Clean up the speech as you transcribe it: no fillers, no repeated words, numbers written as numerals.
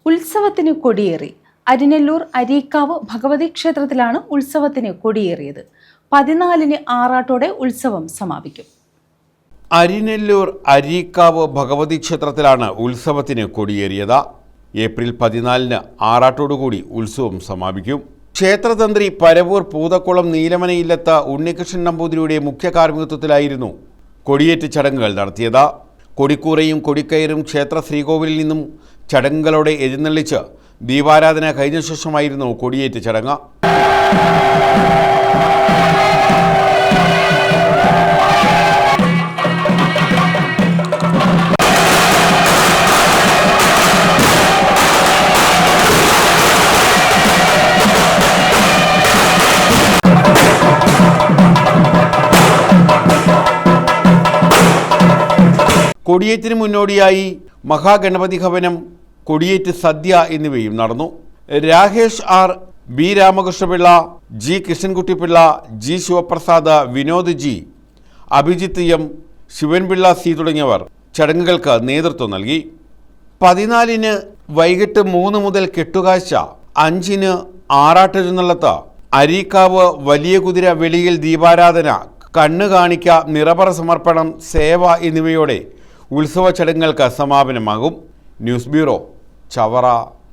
ഉത്സവത്തിന് കൊടിയേറി. അരിനെല്ലൂർ അരീക്കാവ് ഭഗവതി ക്ഷേത്രത്തിലാണ് ഉത്സവത്തിന് കൊടിയേറിയത്. 14-ന് ആറാട്ടോടെ ഉത്സവം സമാപിക്കും. അരിനെല്ലൂർ അരീക്കാവ് ഭഗവതി ക്ഷേത്രത്തിലാണ് ഉത്സവത്തിന് കൊടിയേറിയത്. ഏപ്രിൽ 14-ന് ആറാട്ടോടുകൂടി ഉത്സവം സമാപിക്കും. ക്ഷേത്രതന്ത്രി പരവൂർ പൂതക്കുളം നീലമനയില്ലത്ത് ഉണ്ണികൃഷ്ണൻ നമ്പൂതിരിയുടെ മുഖ്യ കാർമ്മികത്വത്തിലായിരുന്നു കൊടിയേറ്റ് ചടങ്ങുകൾ നടത്തിയത്. കൊടിക്കൂറയും കൊടിക്കയറും ക്ഷേത്ര ശ്രീകോവിലിൽ നിന്നും ചടങ്ങുകളോടെ എഴുന്നള്ളിച്ച് ദീപാരാധന കഴിഞ്ഞ ശേഷമായിരുന്നു കൊടിയേറ്റ് ചടങ്ങ്. കൊടിയേറ്റിന് മുന്നോടിയായി മഹാഗണപതി ഭവനം, കൊടിയേറ്റ് സദ്യ എന്നിവയും നടന്നു. Rakesh R, B Ramakrishnapillai, G Krishnankuttypillai, G Sivaprasad, Vinod G, Abhijith M, Sivanpillai C തുടങ്ങിയവർ ചടങ്ങുകൾക്ക് നേതൃത്വം നൽകി. 14-ന് വൈകിട്ട് 3 മുതൽ കെട്ടുകാഴ്ച, 5-ന് ആറാട്ടെഴുന്നള്ളത്ത്, അരീക്കാവ് വലിയ കുതിര വെളിയിൽ ദീപാരാധന, കണ്ണുകാണിക്ക, നിറപറ സമർപ്പണം, സേവ എന്നിവയോടെ ഉത്സവ ചടങ്ങുകൾക്ക് സമാപനമാകും. News bureau, Chavara.